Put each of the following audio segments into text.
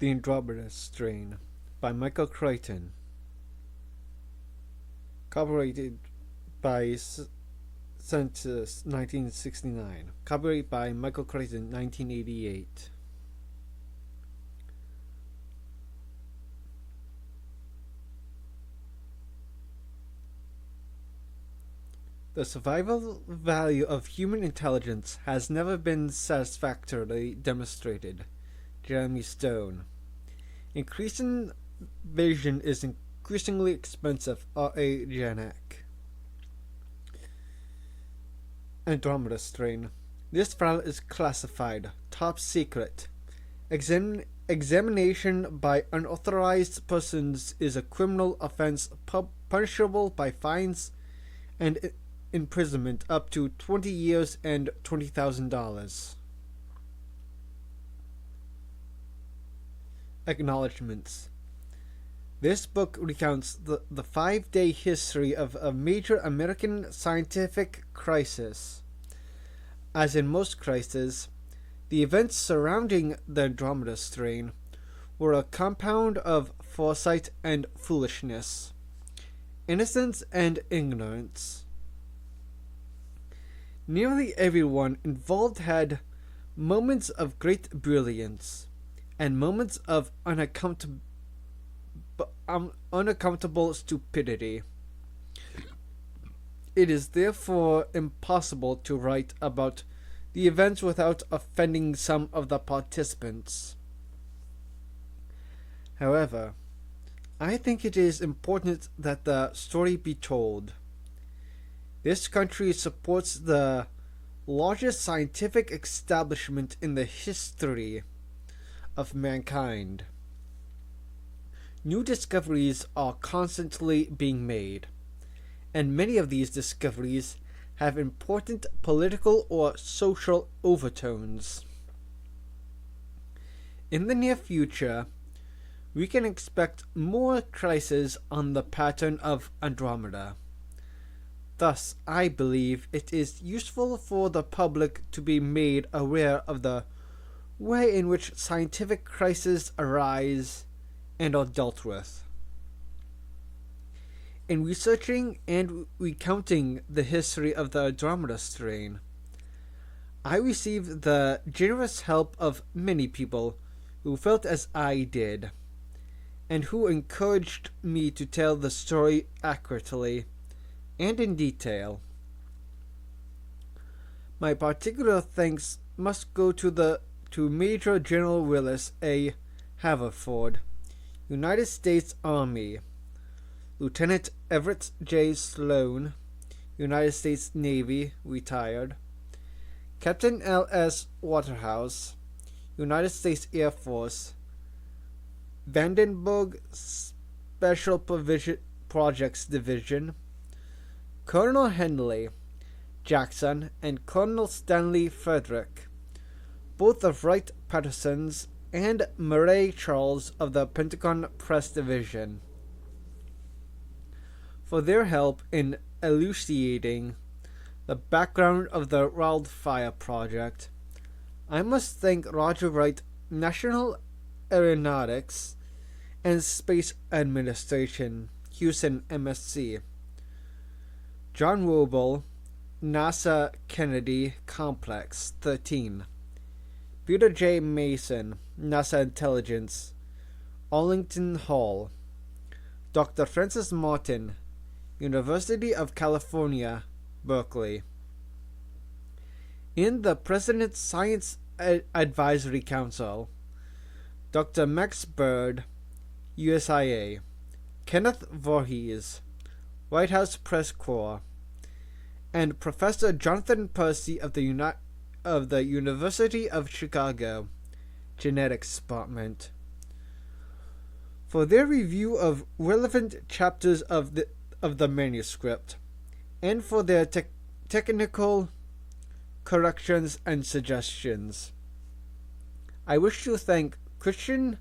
The Andromeda Strain by Michael Crichton. Copyrighted by Census 1969. Copyright by Michael Crichton 1988. The survival value of human intelligence has never been satisfactorily demonstrated. Jeremy Stone. Increasing vision is increasingly expensive. R.A. Janak. Andromeda Strain. This file is classified. Top secret. Examination by unauthorized persons is a criminal offense punishable by fines and imprisonment up to 20 years and $20,000. Acknowledgements. This book recounts the 5-day history of a major American scientific crisis. As in most crises, the events surrounding the Andromeda Strain were a compound of foresight and foolishness, innocence and ignorance. Nearly everyone involved had moments of great brilliance and moments of unaccountable stupidity. It is therefore impossible to write about the events without offending some of the participants. However, I think it is important that the story be told. This country supports the largest scientific establishment in the history of mankind. New discoveries are constantly being made, and many of these discoveries have important political or social overtones. In the near future, we can expect more crises on the pattern of Andromeda. Thus, I believe it is useful for the public to be made aware of the way in which scientific crises arise and are dealt with. In researching and recounting the history of the Andromeda Strain, I received the generous help of many people who felt as I did, and who encouraged me to tell the story accurately and in detail. My particular thanks must go to Major General Willis A. Haverford, United States Army, Lieutenant Everett J. Sloan, United States Navy, retired, Captain L. S. Waterhouse, United States Air Force, Vandenberg Special Projects Division, Colonel Henley Jackson, and Colonel Stanley Frederick, both of Wright-Patterson's, and Murray Charles of the Pentagon Press Division, for their help in elucidating the background of the Wildfire Project. I must thank Roger Wright National Aeronautics and Space Administration, Houston, MSC, John Roble, NASA Kennedy Complex 13, Peter J. Mason, NASA Intelligence, Arlington Hall, Dr. Francis Martin, University of California, Berkeley. In the President's Science Advisory Council, Dr. Max Bird, USIA, Kenneth Voorhees, White House Press Corps, and Professor Jonathan Percy of the University of Chicago, Genetics Department, for their review of relevant chapters of the manuscript, and for their technical corrections and suggestions. I wish to thank Christian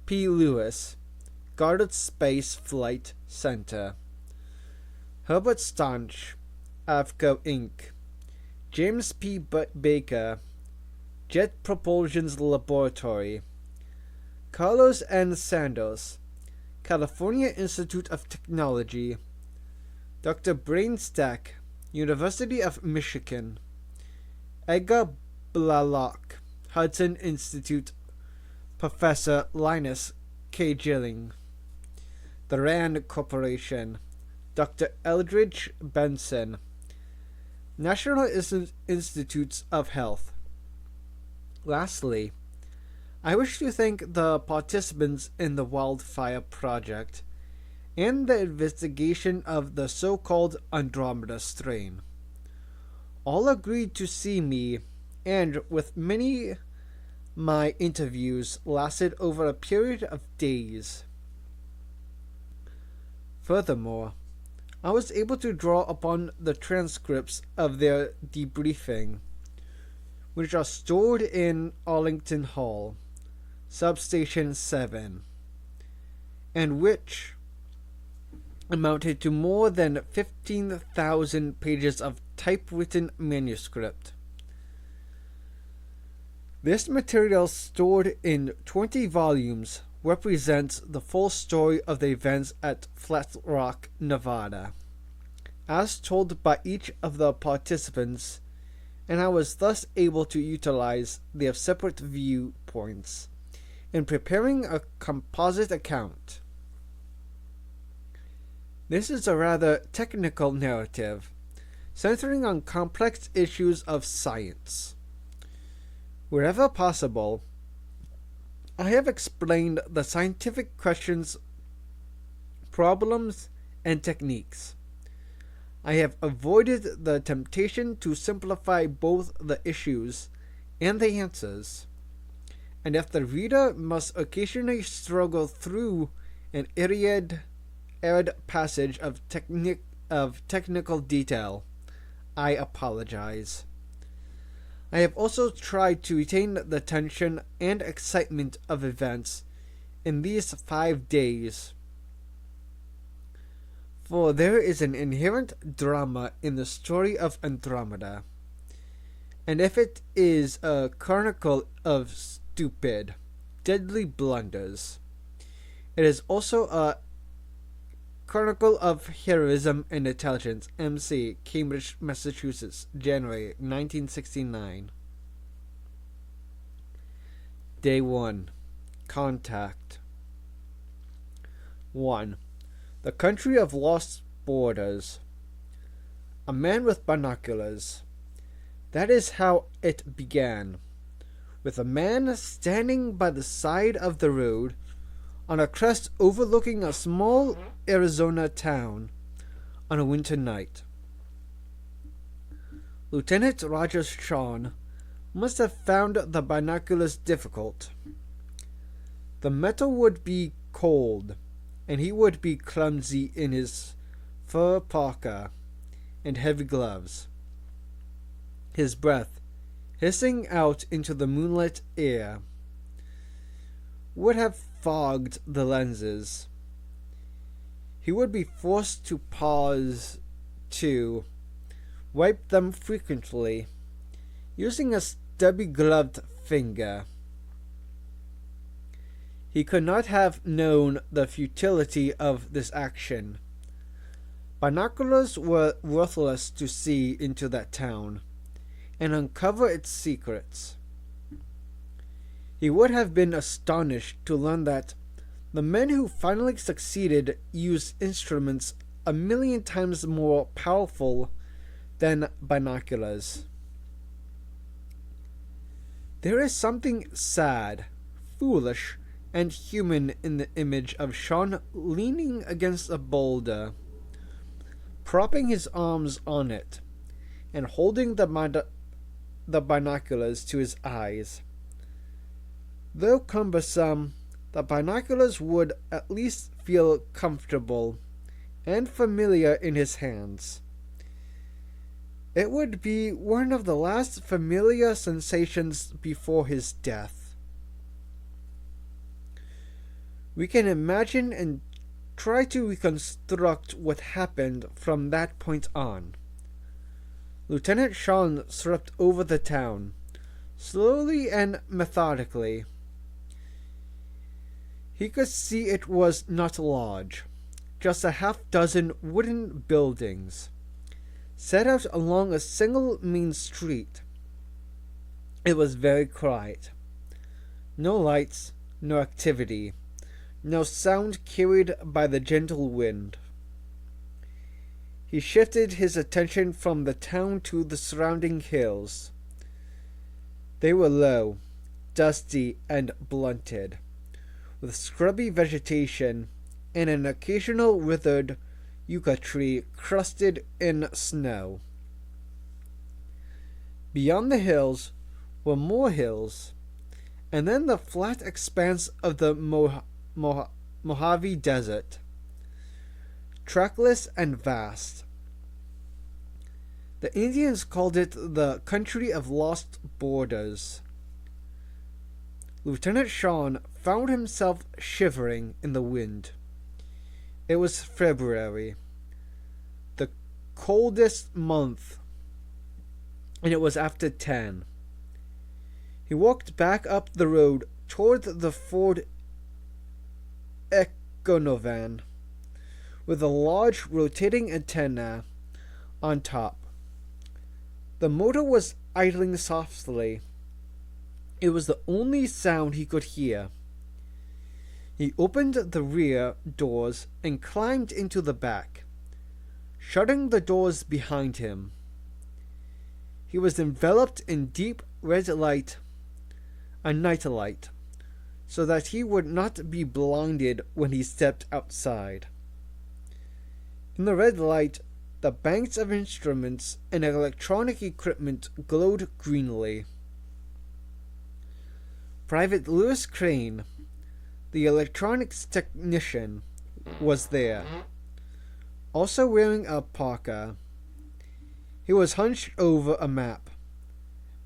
P. Lewis, Goddard Space Flight Center, Herbert Stanch, AVCO Inc., James P. Baker, Jet Propulsion's Laboratory, Carlos N. Santos, California Institute of Technology. Dr. Brainstack, University of Michigan. Edgar Blalock, Hudson Institute. Professor Linus K. Gilling. The RAND Corporation. Dr. Eldridge Benson, National Institutes of Health. Lastly, I wish to thank the participants in the Wildfire Project and the investigation of the so-called Andromeda strain. All agreed to see me, and with many, my interviews lasted over a period of days. Furthermore, I was able to draw upon the transcripts of their debriefing, which are stored in Arlington Hall, Substation 7, and which amounted to more than 15,000 pages of typewritten manuscript. This material, stored in 20 volumes, represents the full story of the events at Flat Rock, Nevada, as told by each of the participants, and I was thus able to utilize their separate viewpoints in preparing a composite account. This is a rather technical narrative, centering on complex issues of science. Wherever possible, I have explained the scientific questions, problems, and techniques. I have avoided the temptation to simplify both the issues and the answers, and if the reader must occasionally struggle through an arid passage of technical detail, I apologize. I have also tried to retain the tension and excitement of events in these 5 days, for there is an inherent drama in the story of Andromeda, and if it is a chronicle of stupid, deadly blunders, it is also a chronicle of heroism and intelligence. MC, Cambridge, Massachusetts, January 1969. Day 1. Contact. 1. The Country of Lost Borders. A man with binoculars. That is how it began, with a man standing by the side of the road on a crest overlooking a small Arizona town on a winter night. Lieutenant Roger Shawn must have found the binoculars difficult. The metal would be cold, and he would be clumsy in his fur parka and heavy gloves. His breath, hissing out into the moonlit air, would have fogged the lenses. He would be forced to pause to wipe them frequently, using a stubby gloved finger. He could not have known the futility of this action. Binoculars were worthless to see into that town and uncover its secrets. He would have been astonished to learn that the men who finally succeeded used instruments 1,000,000 times more powerful than binoculars. There is something sad, foolish, and human in the image of Shawn leaning against a boulder, propping his arms on it, and holding the binoculars to his eyes. Though cumbersome, the binoculars would at least feel comfortable and familiar in his hands. It would be one of the last familiar sensations before his death. We can imagine and try to reconstruct what happened from that point on. Lieutenant Shawn swept over the town, slowly and methodically. He could see it was not large, just a half-dozen wooden buildings, set out along a single main street. It was very quiet. No lights, no activity, no sound carried by the gentle wind. He shifted his attention from the town to the surrounding hills. They were low, dusty, and blunted, with scrubby vegetation and an occasional withered yucca tree crusted in snow. Beyond the hills were more hills, and then the flat expanse of the Mojave Desert, trackless and vast. The Indians called it the country of lost borders. Lieutenant Shawn found himself shivering in the wind. It was February, the coldest month, and it was after 10. He walked back up the road toward the Ford Econovan, with a large rotating antenna on top. The motor was idling softly. It was the only sound he could hear. He opened the rear doors and climbed into the back, shutting the doors behind him. He was enveloped in deep red light, a night light, so that he would not be blinded when he stepped outside. In the red light, the banks of instruments and electronic equipment glowed greenly. Private Lewis Crane, the electronics technician, was there, also wearing a parka. He was hunched over a map,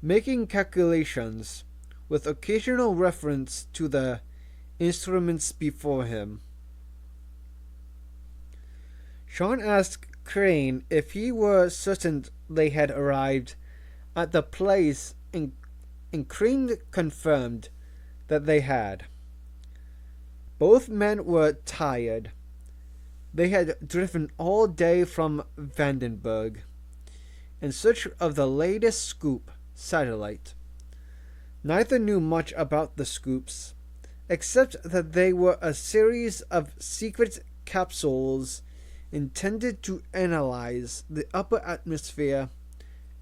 making calculations, with occasional reference to the instruments before him. Shawn asked Crane if he were certain they had arrived at the place, and Crane confirmed that they had. Both men were tired. They had driven all day from Vandenberg in search of the latest scoop satellite. Neither knew much about the scoops, except that they were a series of secret capsules intended to analyze the upper atmosphere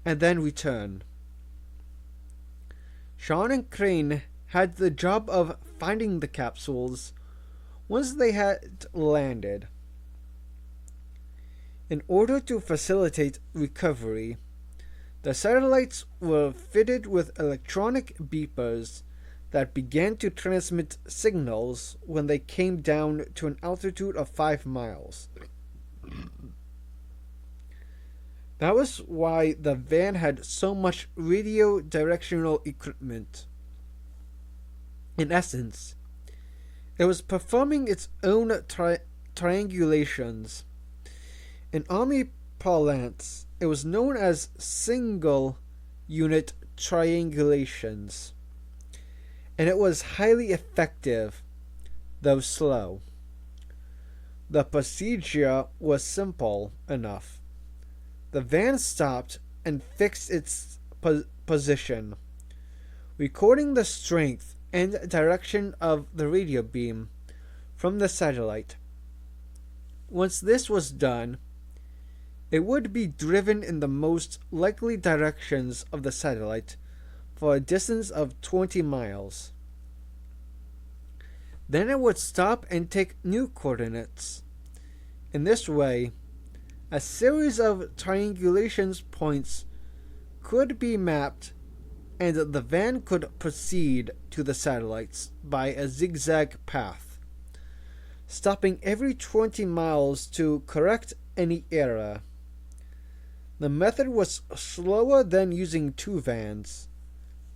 and then return. Shawn and Crane had the job of finding the capsules once they had landed. In order to facilitate recovery, the satellites were fitted with electronic beepers that began to transmit signals when they came down to an altitude of 5 miles. That was why the van had so much radio directional equipment. In essence, it was performing its own triangulations. In Army parlance, it was known as single unit triangulations, and it was highly effective, though slow. The procedure was simple enough. The van stopped and fixed its position, recording the strength and direction of the radio beam from the satellite. Once this was done, it would be driven in the most likely directions of the satellite for a distance of 20 miles. Then it would stop and take new coordinates. In this way, a series of triangulation points could be mapped, and the van could proceed to the satellites by a zigzag path, stopping every 20 miles to correct any error. The method was slower than using 2 vans,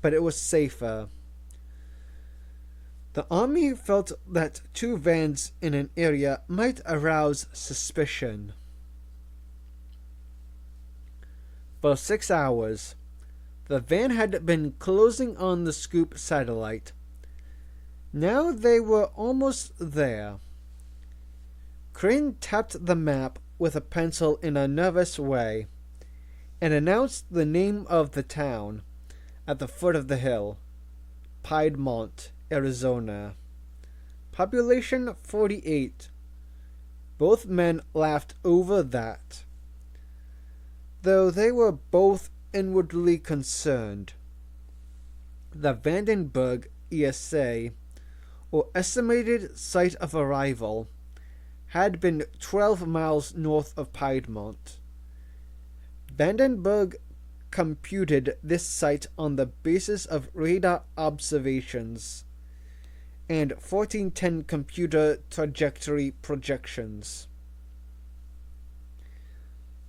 but it was safer. The Army felt that 2 vans in an area might arouse suspicion. For 6 hours, the van had been closing on the scoop satellite. Now they were almost there. Crane tapped the map with a pencil in a nervous way and announced the name of the town at the foot of the hill: Piedmont, Arizona. Population 48. Both men laughed over that, though they were both inwardly concerned. The Vandenberg ESA, or estimated site of arrival, had been 12 miles north of Piedmont. Vandenberg computed this site on the basis of radar observations and 1410 computer trajectory projections.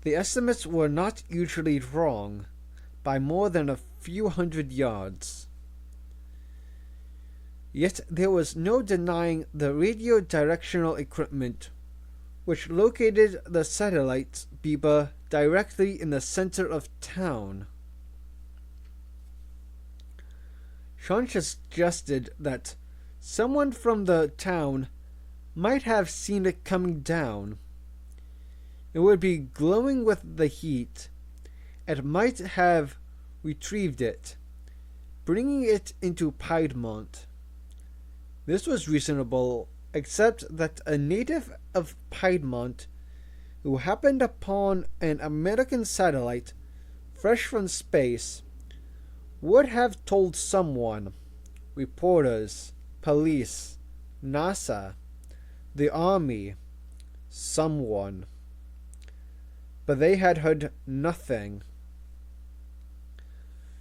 The estimates were not usually wrong by more than a few hundred yards. Yet there was no denying the radio directional equipment, which located the satellite beeper directly in the center of town. Sean suggested that someone from the town might have seen it coming down. It would be glowing with the heat, and might have retrieved it, bringing it into Piedmont. This was reasonable, except that a native of Piedmont who happened upon an American satellite fresh from space would have told someone: reporters, police, NASA, the Army, someone. But they had heard nothing.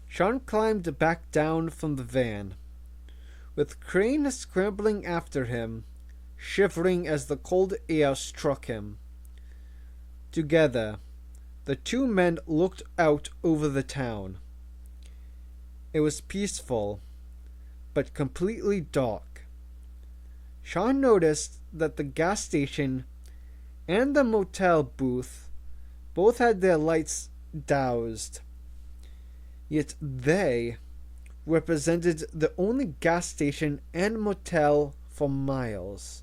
Sean climbed back down from the van, with Crane scrambling after him, shivering as the cold air struck him. Together, the two men looked out over the town. It was peaceful, but completely dark. Sean noticed that the gas station and the motel booth both had their lights doused. Yet they represented the only gas station and motel for miles.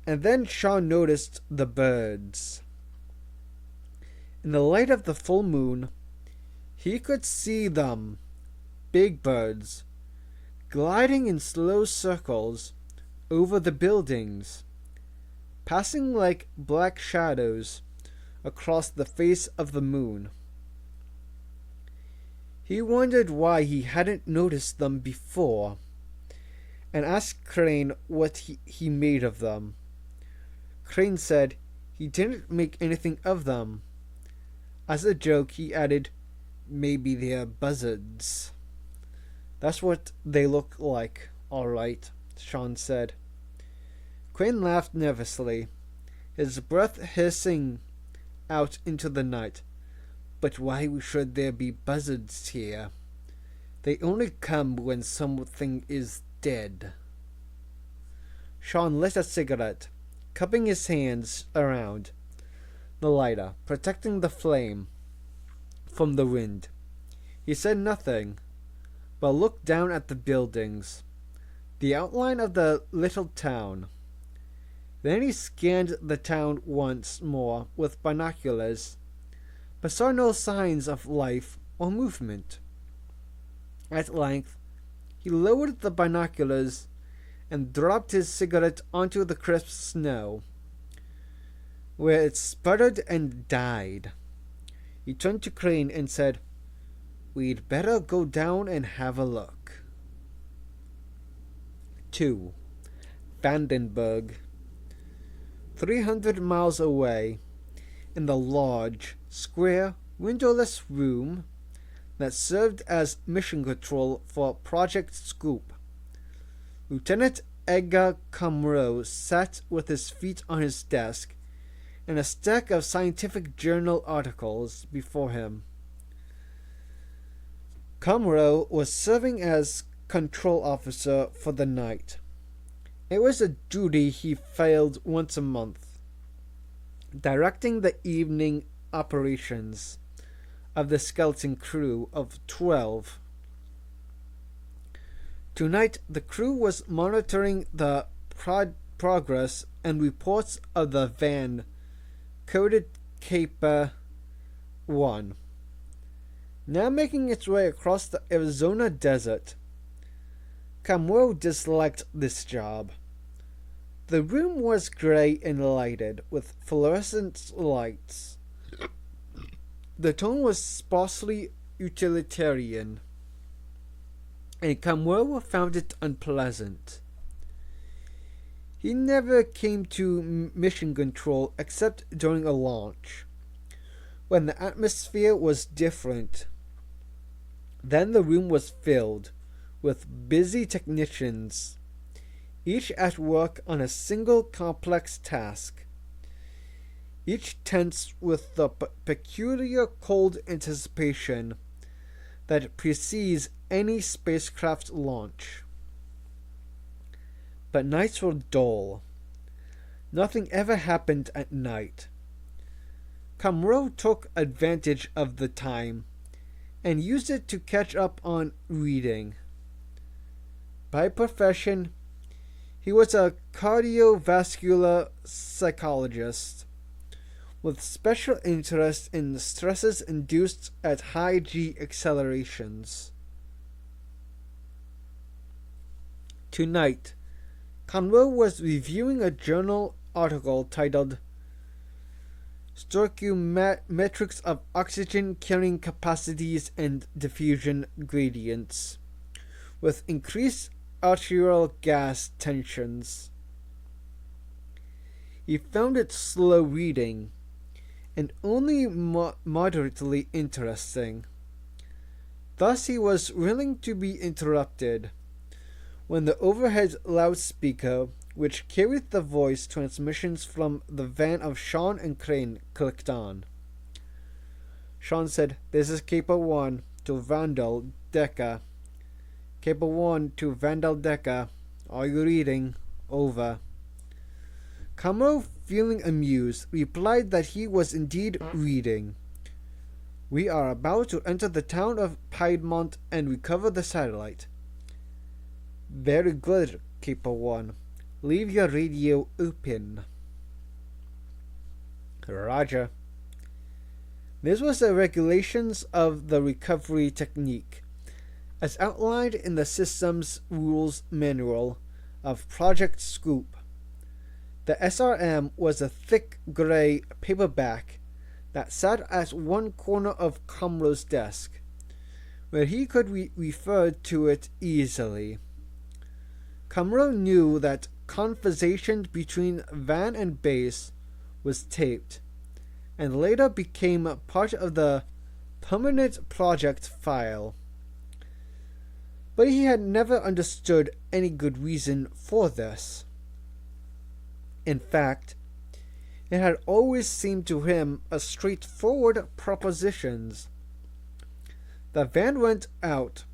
And then Sean noticed the birds. In the light of the full moon, he could see them, big birds, gliding in slow circles over the buildings, passing like black shadows across the face of the moon. He wondered why he hadn't noticed them before, and asked Crane what he made of them. Crane said he didn't make anything of them. As a joke, he added, "Maybe they're buzzards." "That's what they look like, all right," Sean said. Crane laughed nervously, his breath hissing out into the night. "But why should there be buzzards here? They only come when something is dead." Sean lit a cigarette, cupping his hands around the lighter, protecting the flame from the wind. He said nothing, but looked down at the buildings, the outline of the little town. Then he scanned the town once more with binoculars, but saw no signs of life or movement. At length, he lowered the binoculars and dropped his cigarette onto the crisp snow, where it sputtered and died. He turned to Crane and said, "We'd better go down and have a look." 2. Vandenberg. 300 miles away, in the large, square, windowless room that served as mission control for Project Scoop, Lieutenant Edgar Comroe sat with his feet on his desk and a stack of scientific journal articles before him. Comroe was serving as control officer for the night. It was a duty he failed once a month, directing the evening operations of the skeleton crew of 12. Tonight, the crew was monitoring the progress and reports of the van, coded Caper 1, now making its way across the Arizona desert. Camro disliked this job. The room was gray and lighted with fluorescent lights. The tone was sparsely utilitarian, and Camro found it unpleasant. He never came to mission control except during a launch, when the atmosphere was different. Then the room was filled with busy technicians, each at work on a single complex task, each tense with the peculiar cold anticipation that precedes any spacecraft launch. But nights were dull. Nothing ever happened at night. Camro took advantage of the time and used it to catch up on reading. By profession, he was a cardiovascular psychologist with special interest in stresses induced at high G accelerations. Tonight, Camro was reviewing a journal article titled Stoichiometrics of Oxygen Carrying Capacities and Diffusion Gradients, with increased arterial gas tensions. He found it slow reading and only moderately interesting. Thus he was willing to be interrupted when the overhead loudspeaker, which carried the voice transmissions from the van of Sean and Crane, clicked on. Sean said, "This is Caper 1 to Vandal Deca. Caper 1 to Vandal Deca. Are you reading? Over." Camro, feeling amused, replied that he was indeed reading. "We are about to enter the town of Piedmont and recover the satellite." "Very good, Caper 1. Leave your radio open." Roger. This was the regulations of the recovery technique, as outlined in the system's rules manual of Project Scoop. The SRM was a thick gray paperback that sat at one corner of Camro's desk, where he could refer to it easily. Camro knew that conversation between van and base was taped, and later became part of the permanent project file. But he had never understood any good reason for this. In fact, it had always seemed to him a straightforward proposition. The van went out,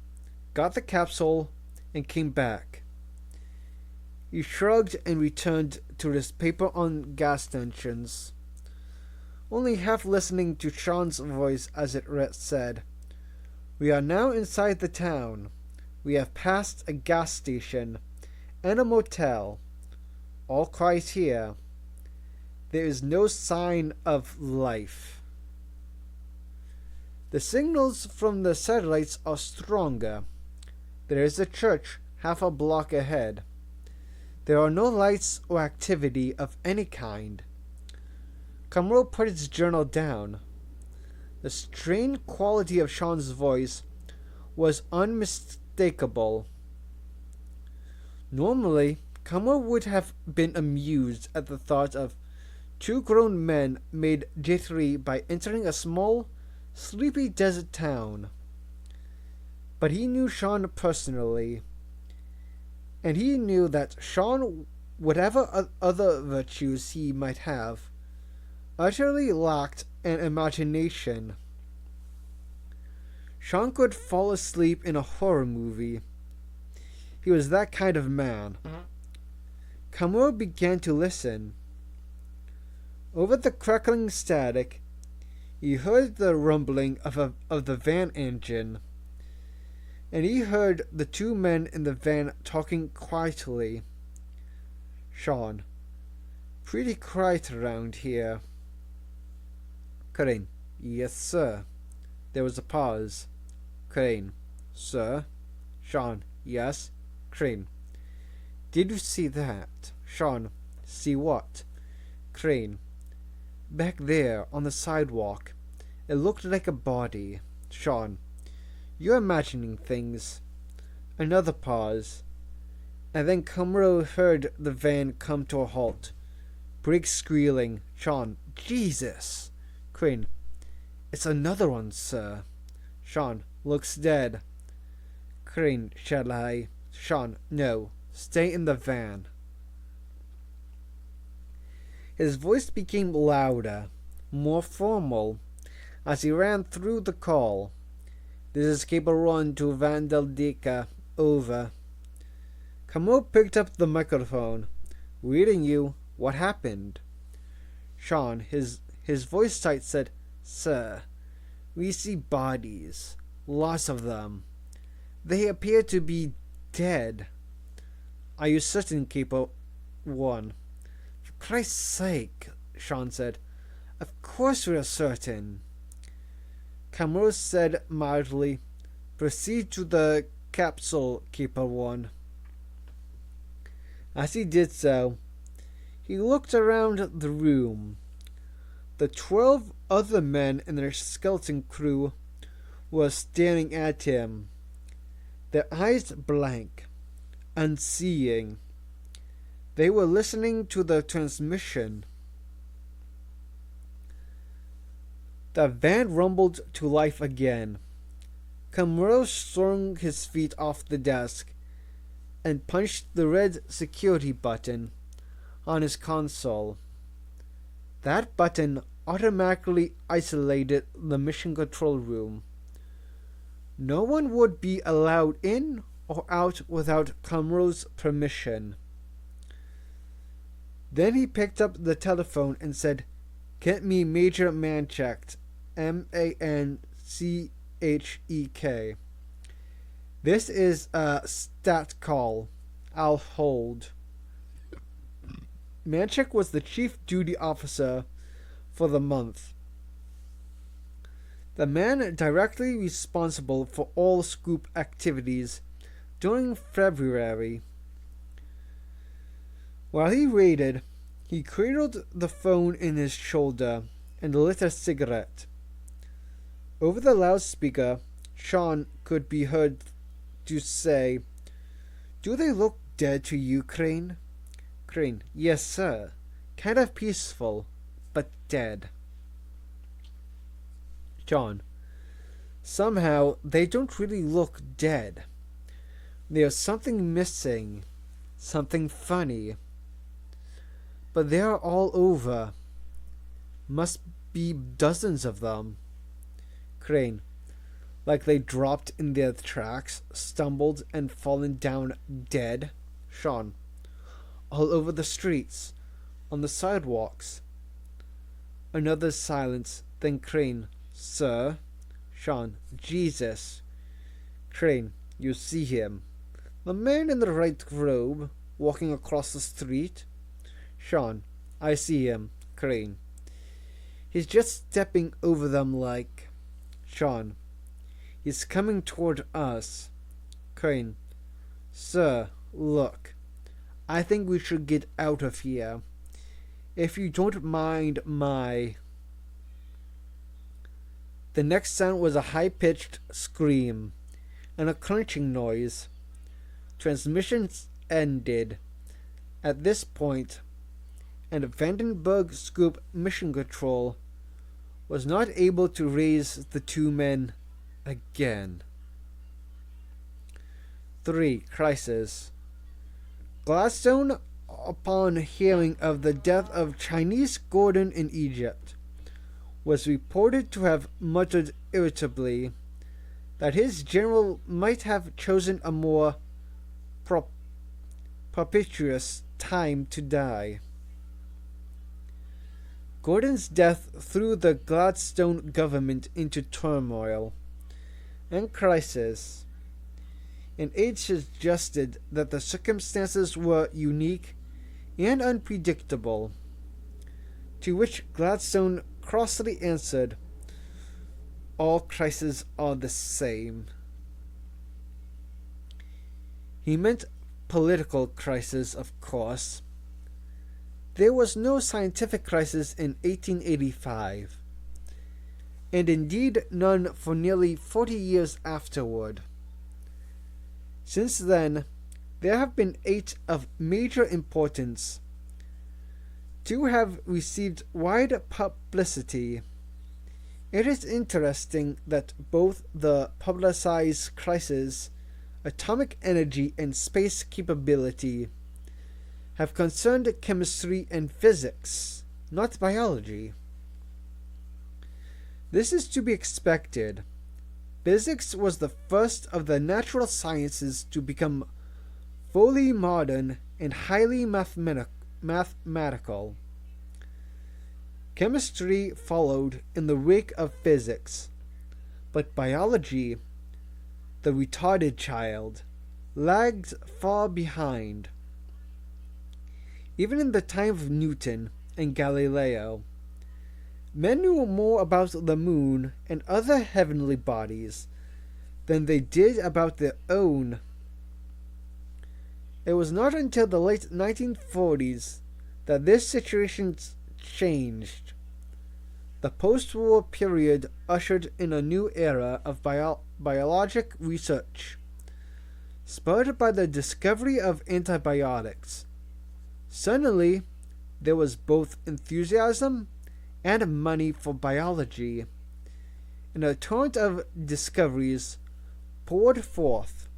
got the capsule, and came back. He shrugged and returned to his paper on gas tensions, only half listening to Sean's voice as it said, "We are now inside the town. We have passed a gas station and a motel. All quiet here. There is no sign of life. The signals from the satellites are stronger. There is a church half a block ahead. There are no lights or activity of any kind." Camro put his journal down. The strained quality of Sean's voice was unmistakable. Normally, Camro would have been amused at the thought of two grown men made jittery by entering a small, sleepy desert town. But he knew Sean personally, and he knew that Sean, whatever other virtues he might have, utterly lacked an imagination. Sean could fall asleep in a horror movie. He was that kind of man. Camro began to listen. Over the crackling static, he heard the rumbling of the van engine. and he heard the two men in the van talking quietly. Sean, pretty quiet around here. Crane, yes, sir. There was a pause. Crane, sir. Sean, yes. Crane, did you see that? Sean, see what? Crane, back there on the sidewalk. It looked like a body. Sean, you're imagining things. Another pause. And then Kumro heard the van come to a halt. Brakes squealing. Sean, Jesus! Crane, it's another one, sir. Sean, looks dead. Crane, shall I? Sean, no. Stay in the van. His voice became louder, more formal, as he ran through the call. This is Cable 1 to Vandeldika. Over. Camo picked up the microphone. Reading you. What happened? Sean, his voice tight, said, Sir, we see bodies. Lots of them. They appear to be dead. Are you certain, Cable 1? For Christ's sake, Sean said. Of course we are certain. Camrose said mildly, Proceed to the capsule, Keeper 1. As he did so, he looked around the room. The 12 other men in their skeleton crew were staring at him, their eyes blank, unseeing. They were listening to the transmission. The van rumbled to life again. Camrose swung his feet off the desk and punched the red security button on his console. That button automatically isolated the mission control room. No one would be allowed in or out without Camrose's permission. Then he picked up the telephone and said, Get me Major Manchek, Manchek. This is a stat call. I'll hold. Manchek was the chief duty officer for the month. The man directly responsible for all scoop activities during February. While he waited, he cradled the phone in his shoulder and lit a cigarette. Over the loudspeaker, Sean could be heard to say, Do they look dead to you, Crane? Crane, yes, sir. Kind of peaceful, but dead. Sean, somehow they don't really look dead. There's something missing, something funny. But they are all over. Must be dozens of them. Crane, like they dropped in their tracks, stumbled, and fallen down dead. Sean, all over the streets, on the sidewalks. Another silence, then Crane, Sir. Sean, Jesus. Crane, you see him. The man in the right robe, walking across the street. Sean, I see him. Crane, he's just stepping over them like... Sean, he's coming toward us. Crane, Sir, look. I think we should get out of here. If you don't mind my... The next sound was a high-pitched scream and a crunching noise. Transmissions ended at this point, and Vandenberg Scoop Mission Control was not able to raise the two men again. 3. Crisis. Gladstone, upon hearing of the death of Chinese Gordon in Egypt, was reported to have muttered irritably that his general might have chosen a more propitious time to die. Gordon's death threw the Gladstone government into turmoil and crisis. and age suggested that the circumstances were unique and unpredictable, to which Gladstone crossly answered, "All crises are the same." He meant political crisis, of course. There was no scientific crisis in 1885, and indeed none for nearly 40 years afterward. Since then, there have been 8 of major importance. 2 have received wide publicity. It is interesting that both the publicized crises, atomic energy and space capability, have concerned chemistry and physics, not biology. This is to be expected. Physics was the first of the natural sciences to become fully modern and highly mathematical. Chemistry followed in the wake of physics, but biology, the retarded child, lagged far behind. Even in the time of Newton and Galileo, men knew more about the moon and other heavenly bodies than they did about their own. It was not until the late 1940s that this situation changed. The post-war period ushered in a new era of biologic research, spurred by the discovery of antibiotics. Suddenly, there was both enthusiasm and money for biology, and a torrent of discoveries poured forth: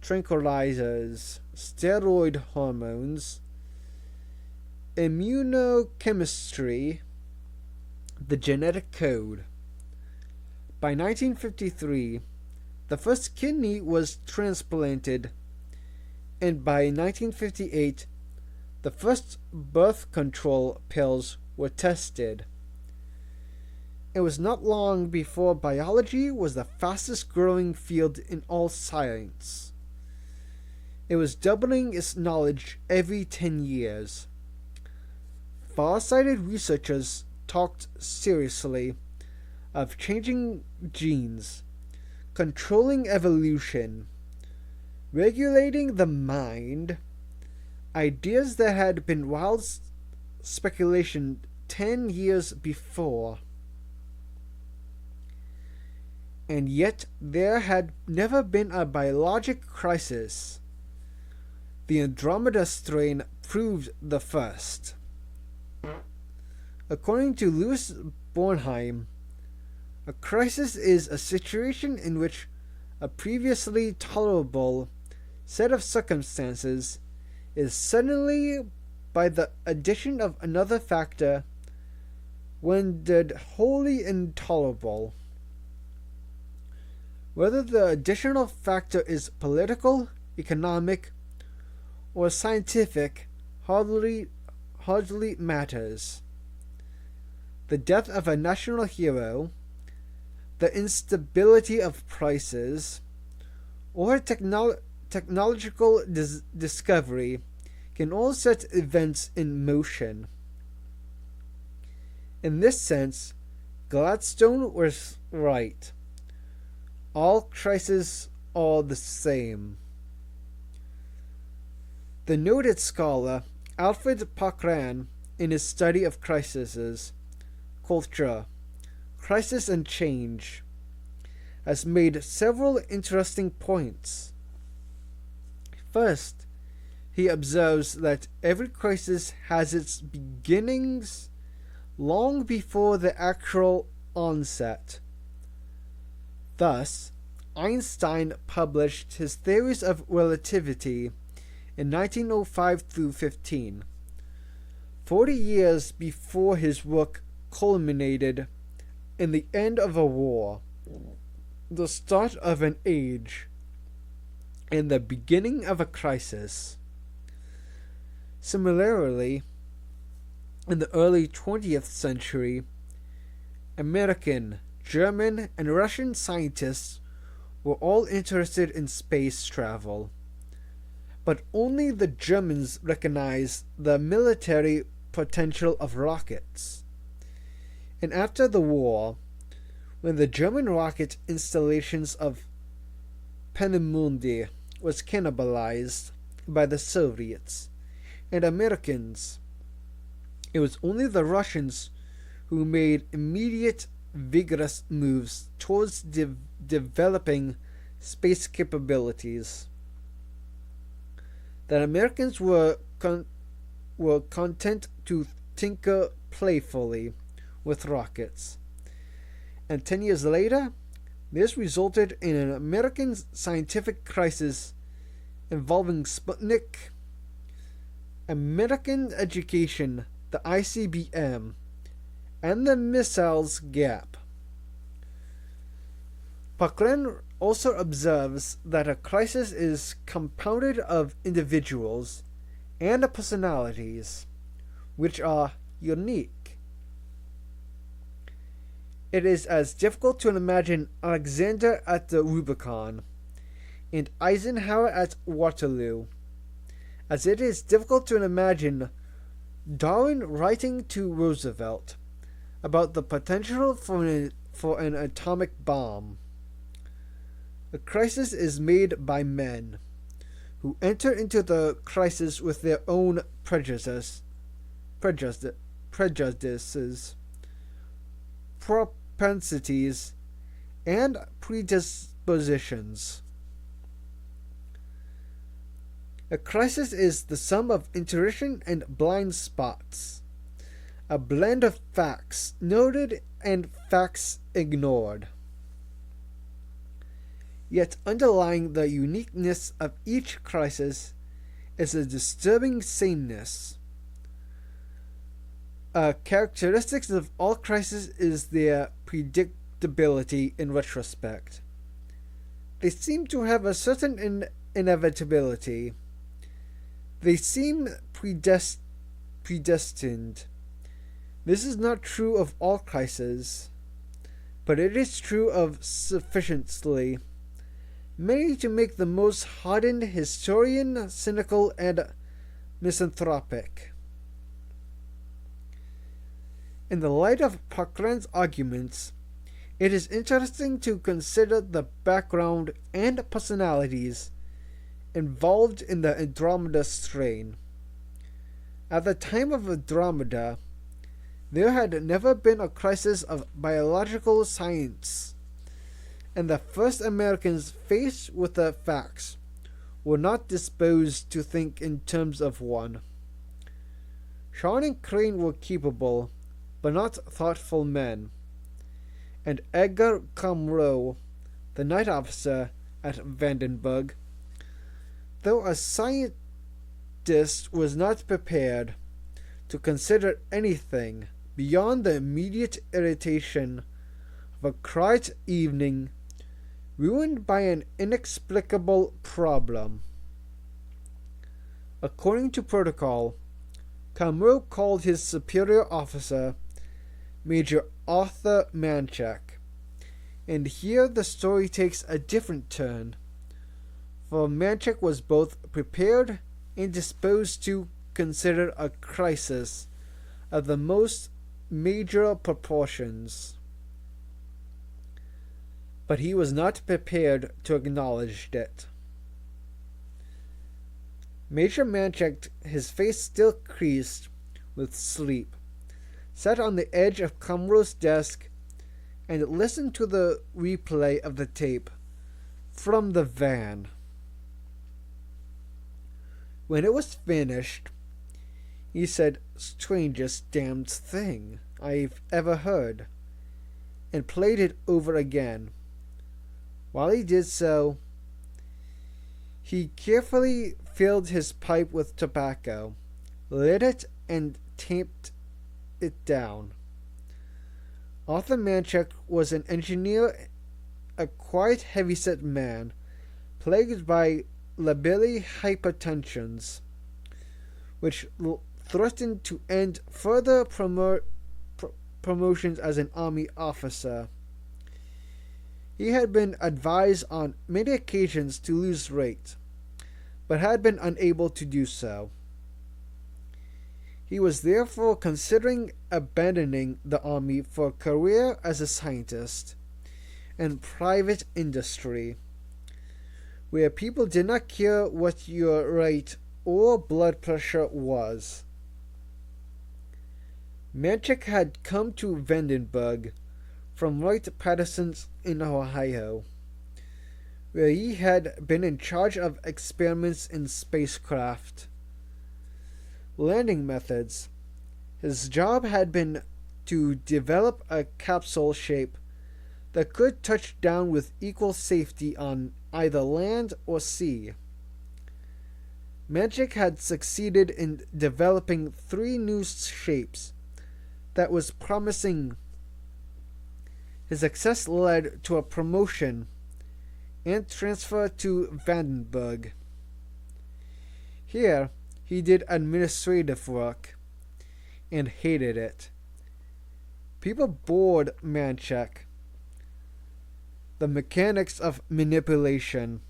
tranquilizers, steroid hormones, immunochemistry, the genetic code. By 1953, the first kidney was transplanted, and by 1958, the first birth control pills were tested. It was not long before biology was the fastest growing field in all science. It was doubling its knowledge every 10 years. Far-sighted researchers talked seriously of changing genes, controlling evolution, regulating the mind, ideas that had been wild speculation 10 years before. And yet there had never been a biologic crisis. The Andromeda strain proved the first. According to Louis Bornheim, a crisis is a situation in which a previously tolerable set of circumstances is suddenly, by the addition of another factor, rendered wholly intolerable. Whether the additional factor is political, economic, or scientific hardly matters. The death of a national hero, the instability of prices, or technological discovery can all set events in motion. In this sense, Gladstone was right. All crises are the same. The noted scholar Alfred Parkran, in his study of crises, culture, crisis and change, has made several interesting points. First, he observes that every crisis has its beginnings long before the actual onset. Thus, Einstein published his theories of relativity in 1905-15, 40 years before his work culminated in the end of a war, the start of an age, and the beginning of a crisis. Similarly, in the early 20th century, American, German, and Russian scientists were all interested in space travel. But only the Germans recognized the military potential of rockets. And after the war, when the German rocket installations of Peenemünde was cannibalized by the Soviets and Americans, it was only the Russians who made immediate, vigorous moves towards developing space capabilities. The Americans were content to tinker playfully with rockets. And 10 years later, this resulted in an American scientific crisis involving Sputnik, American education, the ICBM, and the missiles gap. Parkland also observes that a crisis is compounded of individuals and personalities, which are unique. It is as difficult to imagine Alexander at the Rubicon and Eisenhower at Waterloo as it is difficult to imagine Darwin writing to Roosevelt about the potential for an atomic bomb. A crisis is made by men who enter into the crisis with their own prejudices, propensities, and predispositions. A crisis is the sum of intuition and blind spots, a blend of facts noted and facts ignored. Yet underlying the uniqueness of each crisis is a disturbing sameness. A characteristic of all crises is their predictability in retrospect. They seem to have a certain inevitability. They seem predestined. This is not true of all crises, but it is true of sufficiently many to make the most hardened historian cynical and misanthropic. In the light of Parkland's arguments, it is interesting to consider the background and personalities involved in the Andromeda strain. At the time of Andromeda, there had never been a crisis of biological science, and the first Americans faced with the facts were not disposed to think in terms of one. Shawn and Crane were capable, but not thoughtful men, and Edgar Comro, the night officer at Vandenberg, though a scientist, was not prepared to consider anything beyond the immediate irritation of a quiet evening ruined by an inexplicable problem. According to protocol, Comro called his superior officer, Major Arthur Manchak, and here the story takes a different turn, for Manchak was both prepared and disposed to consider a crisis of the most major proportions. But he was not prepared to acknowledge it. Major Manchak, his face still creased with sleep, sat on the edge of Comro's desk and listened to the replay of the tape from the van. When it was finished, he said, "Strangest damned thing I've ever heard," and played it over again. While he did so, he carefully filled his pipe with tobacco, lit it, and tamped it down. Arthur Manchak was an engineer, a quiet, heavy-set man, plagued by labile hypertensions, which threatened to end further promotions as an army officer. He had been advised on many occasions to lose weight, but had been unable to do so. He was therefore considering abandoning the army for a career as a scientist in private industry, where people did not care what your rate or blood pressure was. Manchik had come to Vandenberg from Wright-Patterson's in Ohio, where he had been in charge of experiments in spacecraft landing methods. His job had been to develop a capsule shape that could touch down with equal safety on either land or sea. Manchik had succeeded in developing 3 new shapes that was promising. His success led to a promotion and transfer to Vandenberg. Here, he did administrative work and hated it. People bored Manchik. The mechanics of manipulation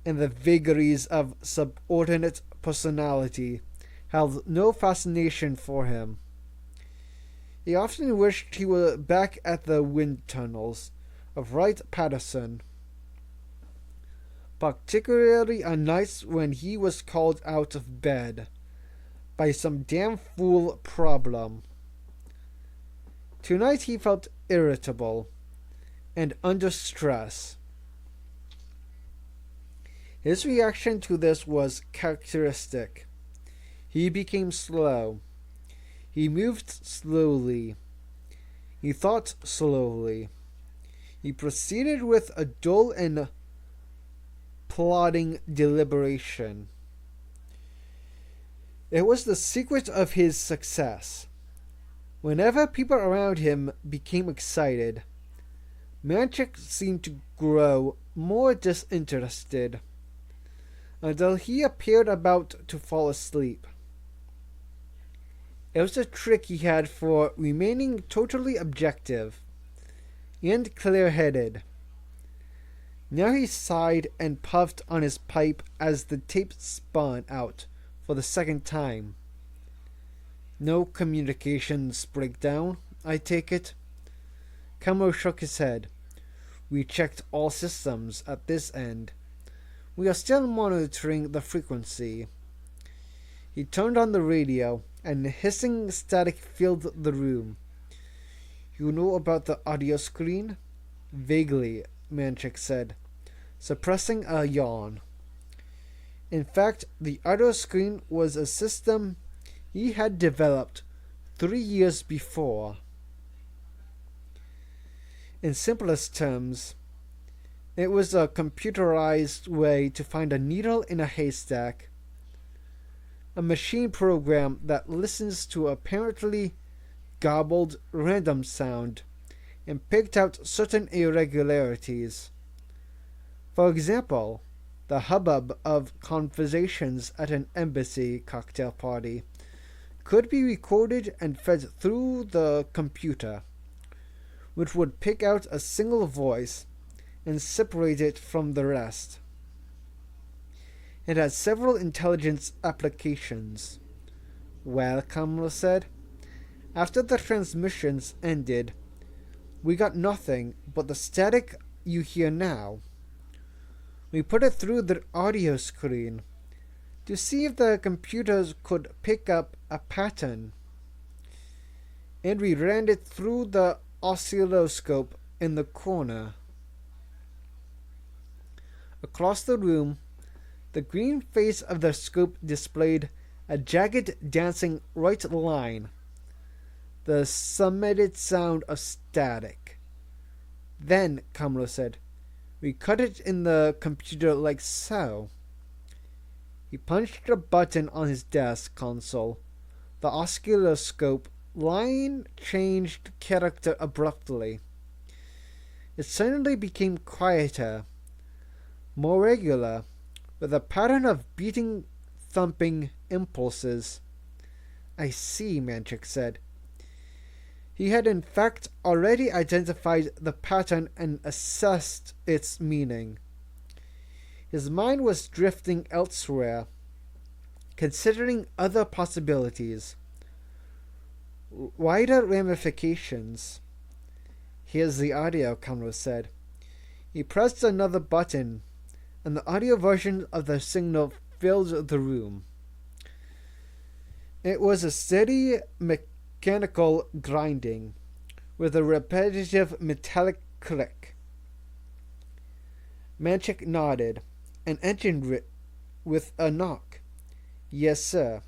and the vagaries of subordinate personality held no fascination for him. He often wished he were back at the wind tunnels of Wright-Patterson, particularly on nights when he was called out of bed by some damn fool problem. Tonight he felt irritable and under stress. His reaction to this was characteristic. He became slow. He moved slowly. He thought slowly. He proceeded with a dull and plodding deliberation. It was the secret of his success. Whenever people around him became excited, Manchik seemed to grow more disinterested until he appeared about to fall asleep. It was a trick he had for remaining totally objective and clear-headed. Now he sighed and puffed on his pipe as the tape spun out for the second time. No communications breakdown, I take it? Camo shook his head. We checked all systems at this end. We are still monitoring the frequency. He turned on the radio, and hissing static filled the room. You know about the audio screen? Vaguely, Manchik said, suppressing a yawn. In fact, the audio screen was a system he had developed 3 years before. In simplest terms, it was a computerized way to find a needle in a haystack. A machine program that listens to apparently garbled random sound and picked out certain irregularities. For example, the hubbub of conversations at an embassy cocktail party could be recorded and fed through the computer, which would pick out a single voice and separate it from the rest. It had several intelligence applications. Well, Kamala said, after the transmissions ended, we got nothing but the static you hear now. We put it through the audio screen to see if the computers could pick up a pattern, and we ran it through the oscilloscope in the corner. Across the room, the green face of the scope displayed a jagged dancing right line, the summited sound of static. Then, Kamala said, we cut it in the computer like so. He punched a button on his desk console. The oscilloscope line changed character abruptly. It suddenly became quieter, more regular, with a pattern of beating, thumping impulses. I see, Manchik said. He had in fact already identified the pattern and assessed its meaning. His mind was drifting elsewhere, considering other possibilities, wider ramifications. "Here's the audio," Conroe said. He pressed another button, and the audio version of the signal filled the room. It was a steady, mechanical grinding, with a repetitive metallic click. Manchik nodded, and answered with a knock. "Yes, sir.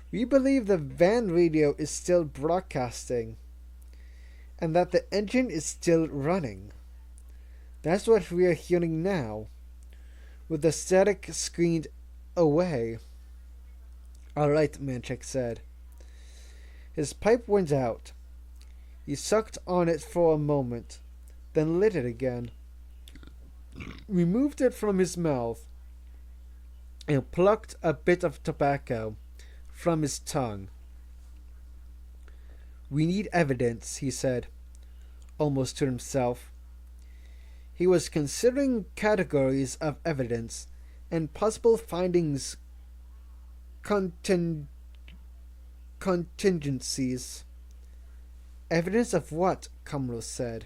We believe the van radio is still broadcasting, and that the engine is still running. That's what we are hearing now, with the static screened away." "All right," Manchik said. His pipe went out. He sucked on it for a moment, then lit it again, removed it from his mouth, and plucked a bit of tobacco from his tongue. "We need evidence," he said, almost to himself. He was considering categories of evidence and possible findings, contingencies. "Evidence of what?" Conroe said.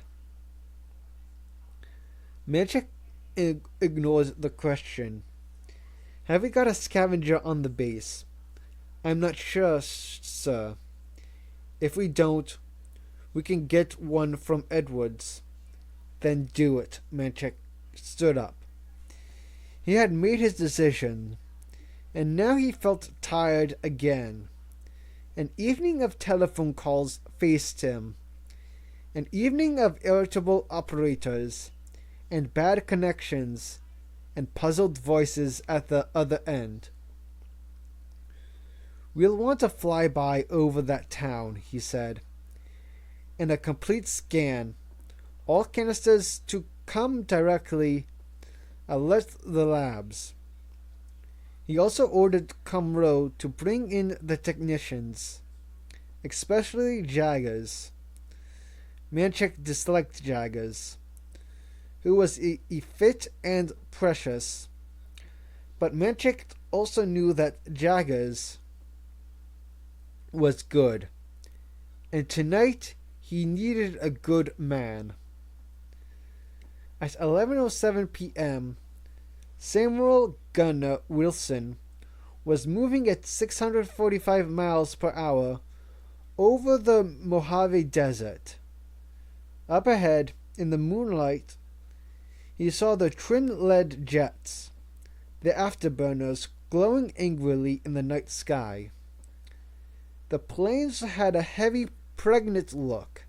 Manchik ignored the question. "Have we got a scavenger on the base?" "I'm not sure, sir. If we don't, we can get one from Edwards." "Then do it." Manchik stood up. He had made his decision, and now he felt tired again. An evening of telephone calls faced him. An evening of irritable operators, and bad connections, and puzzled voices at the other end. "We'll want a flyby over that town," he said, "and a complete scan. All canisters to come directly. Alert the labs." He also ordered Conroe to bring in the technicians, especially Jaggers. Manchik disliked Jaggers, who was effete and precious, but Manchik also knew that Jaggers was good, and tonight he needed a good man. At 11:07 p.m., Samuel Gunner Wilson was moving at 645 miles per hour over the Mojave Desert. Up ahead, in the moonlight, he saw the twin-lead jets, the afterburners glowing angrily in the night sky. The planes had a heavy, pregnant look.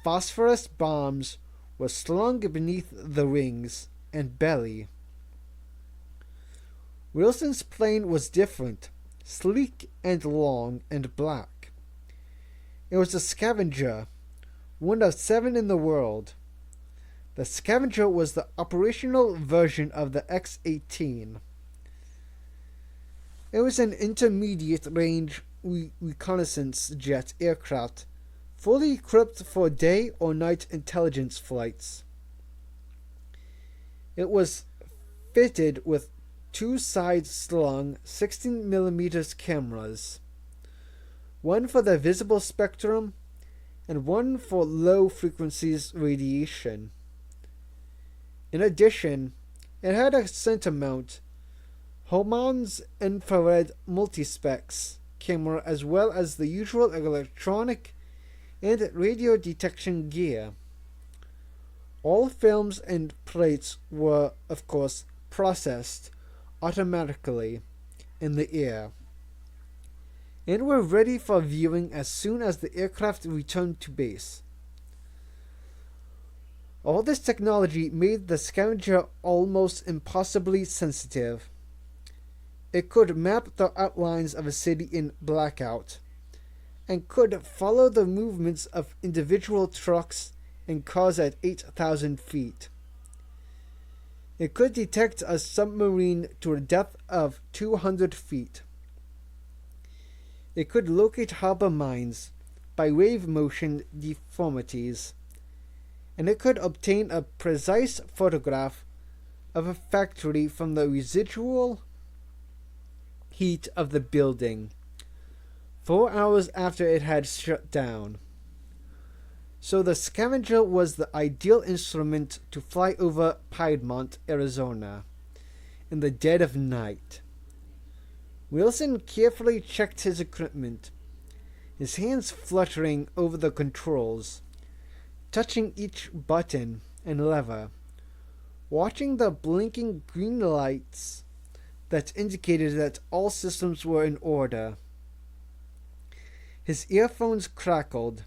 Phosphorus bombs were slung beneath the wings and belly. Wilson's plane was different, sleek and long and black. It was a Scavenger, one of 7 in the world. The Scavenger was the operational version of the X-18. It was an intermediate-range reconnaissance jet aircraft, fully equipped for day or night intelligence flights. It was fitted with 2 side-slung 16mm cameras, one for the visible spectrum and one for low frequencies radiation. In addition, it had a center mount Hohmann's infrared multispecs camera, as well as the usual electronic and radio detection gear. All films and plates were, of course, processed automatically in the air, and were ready for viewing as soon as the aircraft returned to base. All this technology made the Scavenger almost impossibly sensitive. It could map the outlines of a city in blackout, and could follow the movements of individual trucks and cars at 8,000 feet. It could detect a submarine to a depth of 200 feet. It could locate harbor mines, by wave motion deformities, and it could obtain a precise photograph of a factory from the residual heat of the building 4 hours after it had shut down. So the Scavenger was the ideal instrument to fly over Piedmont, Arizona, in the dead of night. Wilson carefully checked his equipment, his hands fluttering over the controls, touching each button and lever, watching the blinking green lights that indicated that all systems were in order. His earphones crackled.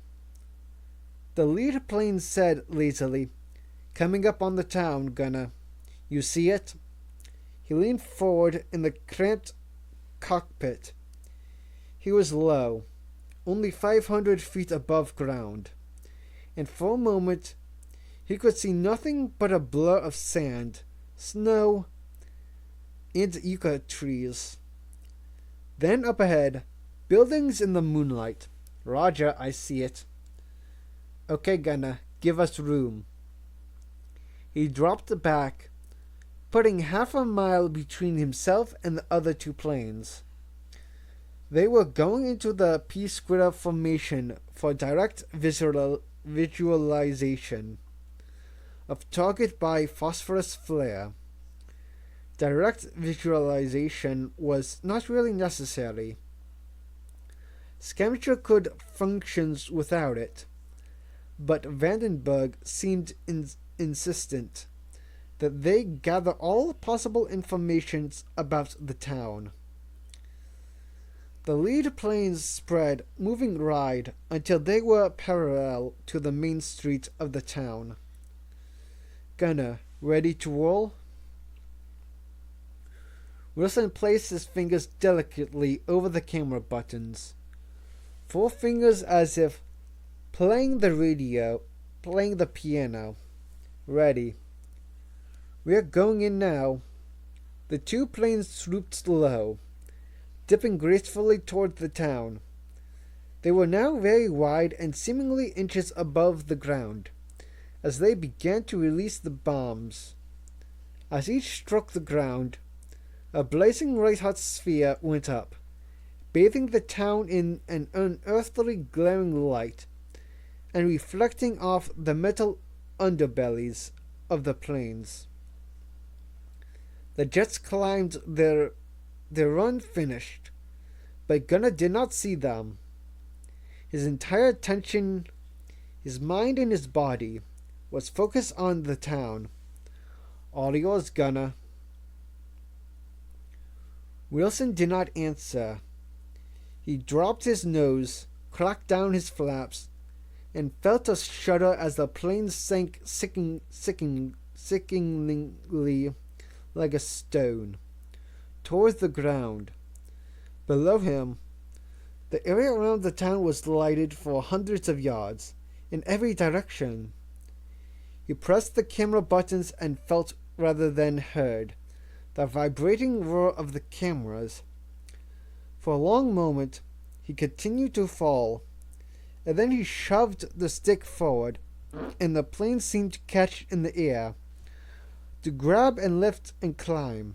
The lead plane said lazily, "Coming up on the town, Gunner. You see it?" He leaned forward in the cramped cockpit. He was low, only 500 feet above ground, and for a moment he could see nothing but a blur of sand, snow, and yucca trees. Then up ahead, buildings in the moonlight. "Roger, I see it." "Okay, Gunner, give us room." He dropped back, putting half a mile between himself and the other two planes. They were going into the P-square formation for direct visualization of target by phosphorus flare. Direct visualization was not really necessary. Scavenger could function without it, but Vandenberg seemed insistent that they gather all possible information about the town. The lead planes spread, moving right until they were parallel to the main street of the town. "Gunner, ready to roll?" Wilson placed his fingers delicately over the camera buttons, 4 fingers as if playing the piano. "Ready. We're going in now." The 2 planes swooped low, dipping gracefully toward the town. They were now very wide and seemingly inches above the ground, as they began to release the bombs. As each struck the ground, a blazing red-hot sphere went up, bathing the town in an unearthly glaring light, and reflecting off the metal underbellies of the planes. The jets climbed their run finished, but Gunner did not see them. His entire attention, his mind and his body, was focused on the town. "All yours, Gunner." Wilson did not answer. He dropped his nose, cracked down his flaps, and felt a shudder as the plane sank sickeningly like a stone towards the ground. Below him, the area around the town was lighted for hundreds of yards, in every direction. He pressed the camera buttons and felt, rather than heard, the vibrating roar of the cameras. For a long moment, he continued to fall, and then he shoved the stick forward, and the plane seemed to catch in the air, to grab and lift and climb.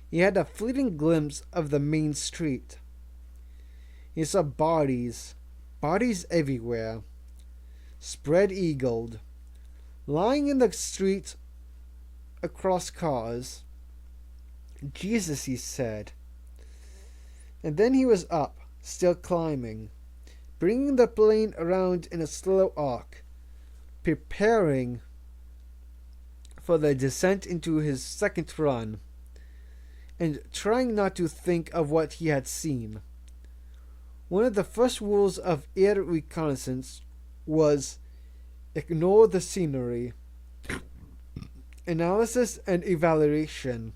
He had a fleeting glimpse of the main street. He saw bodies everywhere, spread-eagled, lying in the street across cars. "Jesus," he said. And then he was up, still climbing, bringing the plane around in a slow arc, preparing for the descent into his second run, and trying not to think of what he had seen. One of the first rules of air reconnaissance was ignore the scenery. Analysis and evaluation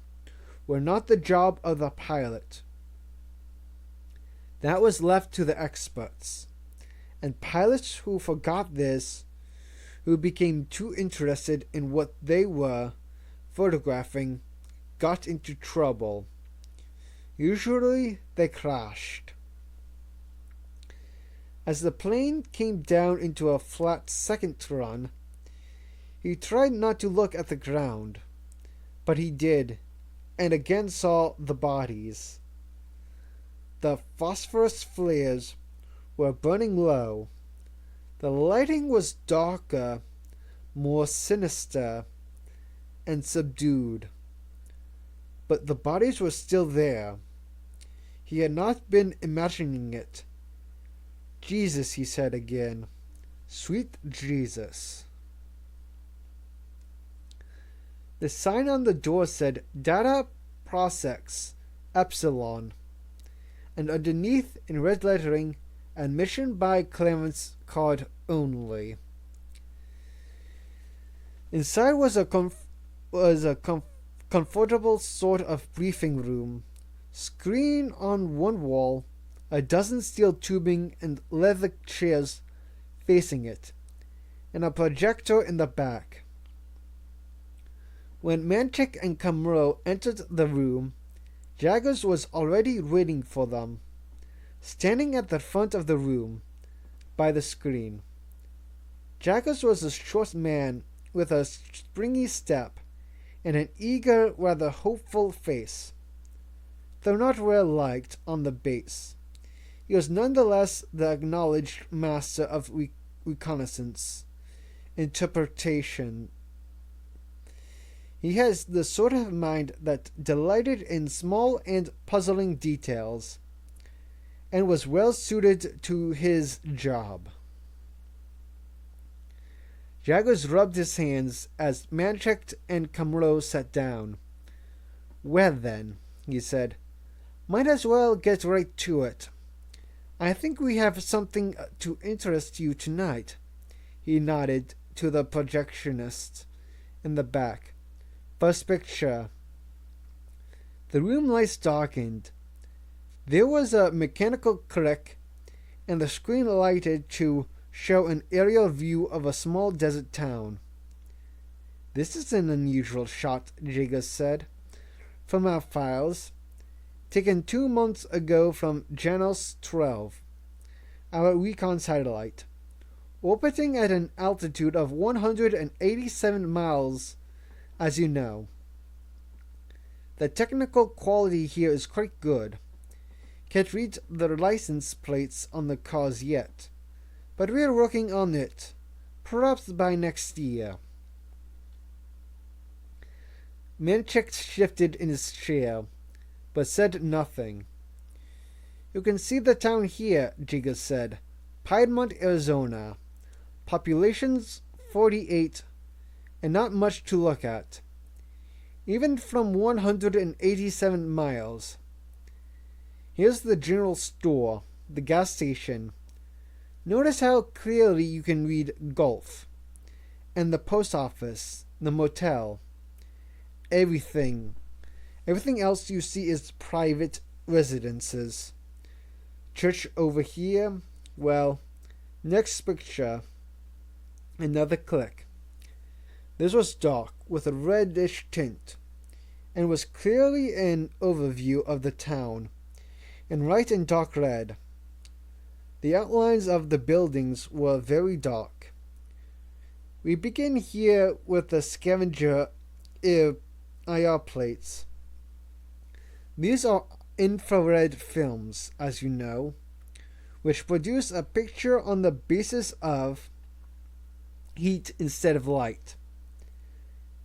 were not the job of the pilot. That was left to the experts, and pilots who forgot this, who became too interested in what they were photographing, got into trouble. Usually they crashed. As the plane came down into a flat second run, he tried not to look at the ground, but he did, and again saw the bodies. The phosphorus flares were burning low. The lighting was darker, more sinister, and subdued. But the bodies were still there. He had not been imagining it. Jesus, he said again. Sweet Jesus. The sign on the door said Data Process Epsilon, and underneath in red lettering, admission by clearance card only. Inside was a comfortable sort of briefing room. Screen on one wall, a dozen steel tubing and leather chairs facing it, and a projector in the back. When Manchek and Camro entered the room, Jaggers was already waiting for them, standing at the front of the room, by the screen. Jaggers was a short man with a springy step and an eager, rather hopeful face. Though not well liked on the base, he was nonetheless the acknowledged master of reconnaissance, interpretation. He has the sort of mind that delighted in small and puzzling details, and was well suited to his job. Jaggers rubbed his hands as Manchek and Camro sat down. Well then, he said, might as well get right to it. I think we have something to interest you tonight. He nodded to the projectionist in the back. First picture. The room lights darkened. There was a mechanical click, and the screen lighted to show an aerial view of a small desert town. This is an unusual shot, Jaggers said. From our files. Taken 2 months ago from Janos 12, our recon satellite. Orbiting at an altitude of 187 miles, as you know. The technical quality here is quite good. Can't read the license plates on the cars yet, but we're working on it, perhaps by next year. Manchek shifted in his chair, but said nothing. You can see the town here, Jaggers said. Piedmont, Arizona. Population's 48, and not much to look at. Even from 187 miles. Here's the general store, the gas station. Notice how clearly you can read Gulf. And the post office, the motel. Everything. Everything else you see is private residences. Church over here. Well, next picture. Another click. This was dark, with a reddish tint, and was clearly an overview of the town, and right in dark red. The outlines of the buildings were very dark. We begin here with the scavenger IR plates. These are infrared films, as you know, which produce a picture on the basis of heat instead of light.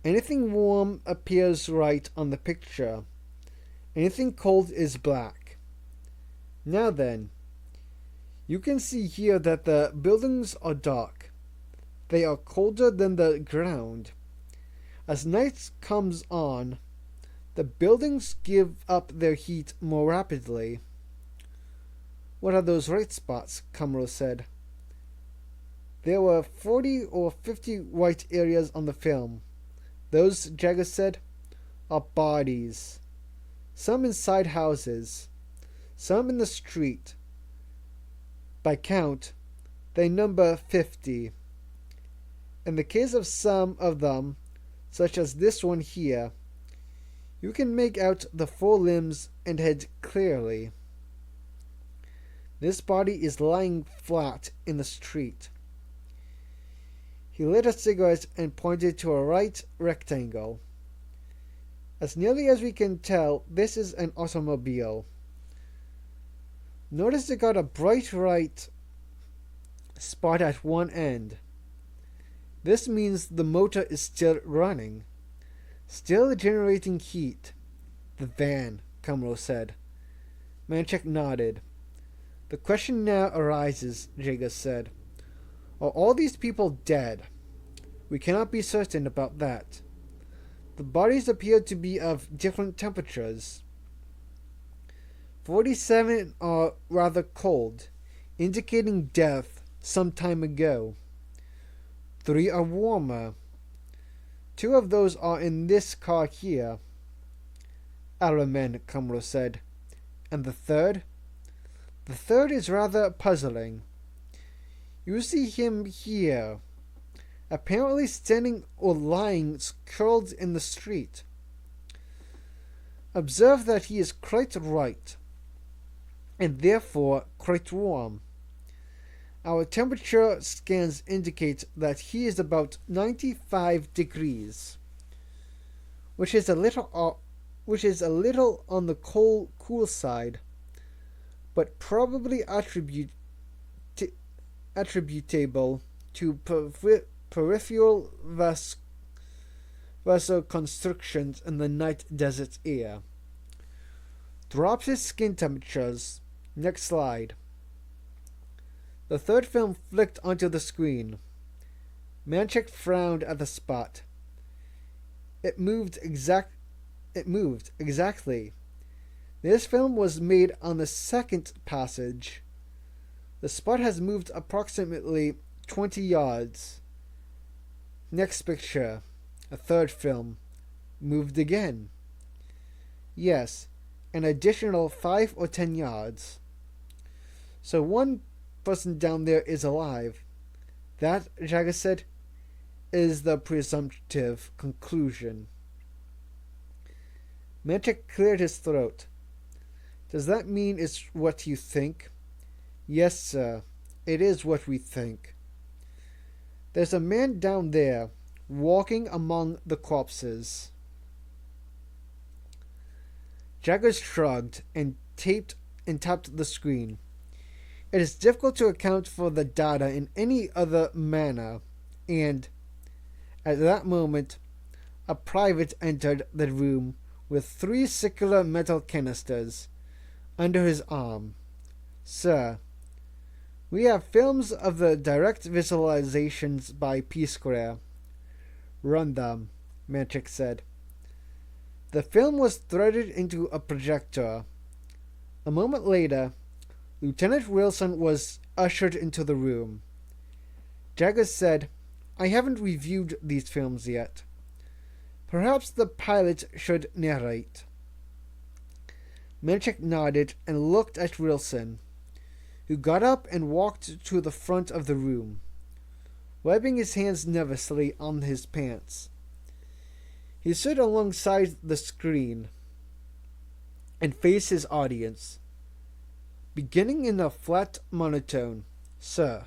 Anything warm appears right on the picture. Anything cold is black. Now then, you can see here that the buildings are dark. They are colder than the ground. As night comes on, the buildings give up their heat more rapidly. What are those white spots? Camro said. There were 40 or 50 white areas on the film. Those, Jaggers said, are bodies. Some inside houses. Some in the street. By count, they number 50. In the case of some of them, such as this one here, you can make out the 4 limbs and head clearly. This body is lying flat in the street. He lit a cigarette and pointed to a right rectangle. As nearly as we can tell, this is an automobile. Notice it got a bright right spot at one end. This means the motor is still running, still generating heat. The van, Kumro said. Manchek nodded. The question now arises, Jagus said. Are all these people dead? We cannot be certain about that. The bodies appear to be of different temperatures. 47 are rather cold, indicating death some time ago. 3 are warmer. 2 of those are in this car here. Aramen, Kumro said. And the third? The third is rather puzzling. You see him here, apparently standing or lying curled in the street. Observe that he is quite right, and therefore quite warm. Our temperature scans indicate that he is about 95 degrees, which is a little on the cool side, but probably attributable to peripheral vasoconstrictions in the night desert air. Drops his skin temperatures. Next slide. The third film flicked onto the screen. Manchek frowned at the spot. It moved exactly. This film was made on the second passage. The spot has moved approximately 20 yards. Next picture. A third film. Moved again. Yes, an additional 5 or 10 yards. So one person down there is alive. That, Jagus said, is the presumptive conclusion. Manchek cleared his throat. Does that mean it's what you think? Yes, sir. It is what we think. There's a man down there, walking among the corpses. Jagus shrugged and tapped the screen. It is difficult to account for the data in any other manner, and at that moment, a private entered the room with 3 circular metal canisters under his arm. Sir, we have films of the direct visualizations by P-Square. Run them, Manchek said. The film was threaded into a projector. A moment later, Lieutenant Wilson was ushered into the room. Jagus said, I haven't reviewed these films yet. Perhaps the pilot should narrate. Manchek nodded and looked at Wilson, who got up and walked to the front of the room, wiping his hands nervously on his pants. He stood alongside the screen and faced his audience. Beginning in a flat monotone, Sir,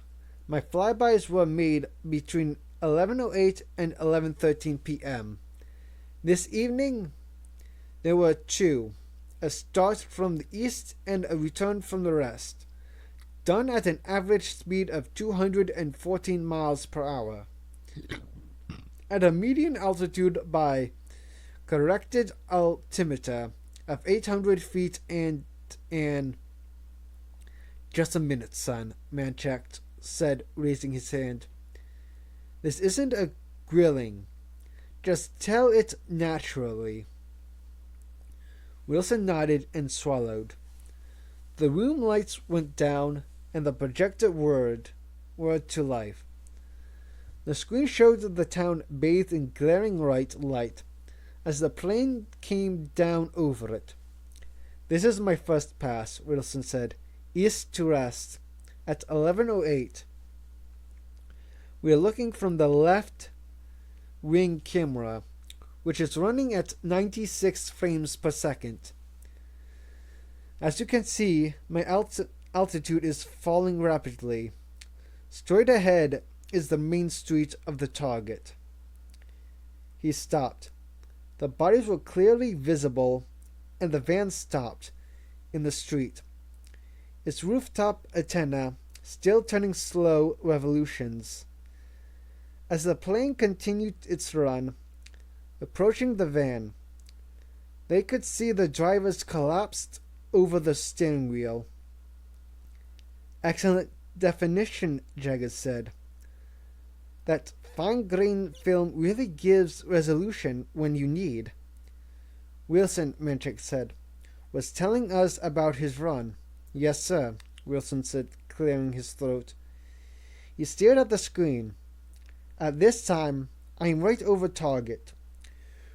my flybys were made between 11:08 and 11:13 p.m. This evening, there were 2, a start from the east and a return from the rest, done at an average speed of 214 miles per hour, at a median altitude by corrected altimeter of 800 feet and an... Just a minute, son, Manchek said, raising his hand. This isn't a grilling. Just tell it naturally. Wilson nodded and swallowed. The room lights went down, and the projector whirred to life. The screen showed the town bathed in glaring white light as the plane came down over it. This is my first pass, Wilson said. East to west, at 11:08. We are looking from the left wing camera, which is running at 96 frames per second. As you can see, my altitude is falling rapidly. Straight ahead is the main street of the target. He stopped. The bodies were clearly visible, and the van stopped in the street, its rooftop antenna still turning slow revolutions. As the plane continued its run, approaching the van, they could see the drivers collapsed over the steering wheel. "Excellent definition," Jaggers said. "That fine-grained film really gives resolution when you need." "Wilson," Menchik said, "was telling us about his run." "Yes, sir," Wilson said, clearing his throat. He stared at the screen. "At this time, I am right over target,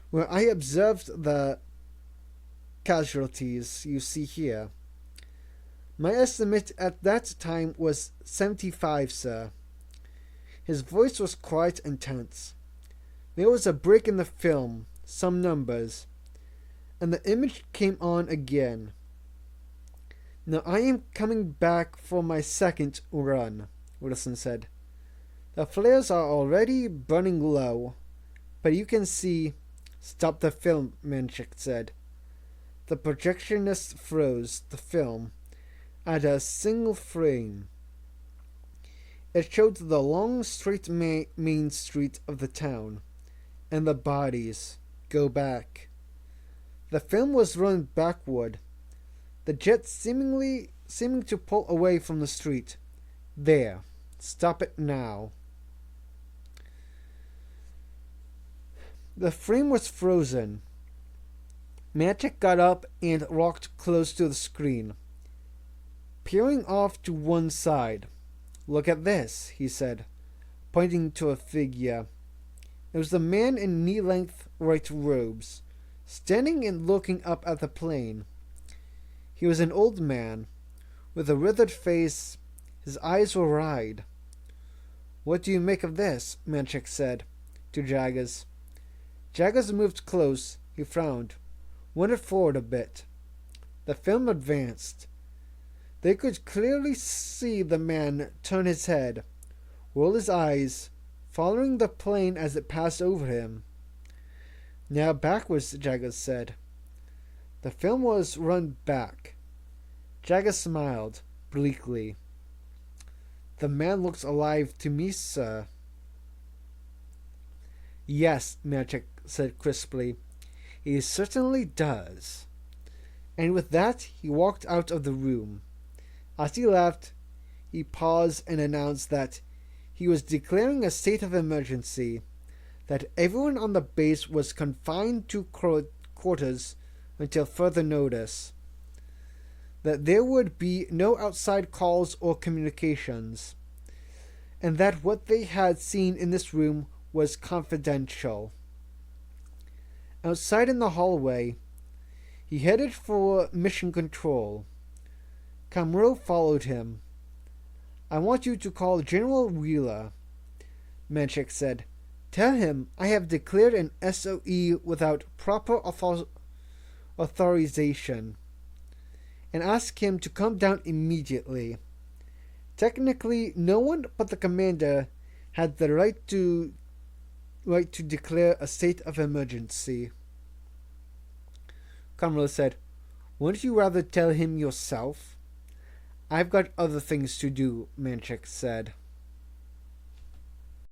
where I observed the casualties you see here. My estimate at that time was 75, sir." His voice was quite intense. There was a break in the film, some numbers, and the image came on again. "Now I am coming back for my second run," Wilson said. "The flares are already burning low, but you can see—" "Stop the film," Menchik said. The projectionist froze the film at a single frame. It showed the long straight main street of the town, and the bodies. "Go back." The film was run backward, the jet seeming to pull away from the street. "There. Stop it now." The frame was frozen. Menchik got up and walked close to the screen, peering off to one side. "Look at this," he said, pointing to a figure. It was the man in knee-length white robes, standing and looking up at the plane. He was an old man, with a withered face. His eyes were wide. "What do you make of this?" Menchik said to Jaggers. Jaggers moved close. He frowned, went forward a bit. The film advanced. They could clearly see the man turn his head, roll his eyes, following the plane as it passed over him. "Now backwards," Jaggers said. The film was run back. Jaggers smiled bleakly. "The man looks alive to me, sir." "Yes," Menchik said crisply, "he certainly does." And with that he walked out of the room. As he left, he paused and announced that he was declaring a state of emergency, that everyone on the base was confined to quarters until further notice, that there would be no outside calls or communications, and that what they had seen in this room was confidential. Outside in the hallway, he headed for Mission Control. Camro followed him. "I want you to call General Wheeler," Menchik said. "Tell him I have declared an SOE without proper authorization, and ask him to come down immediately. Technically, no one but the commander had the right to declare a state of emergency." Camro said, "Wouldn't you rather tell him yourself?" "I've got other things to do," Menchik said.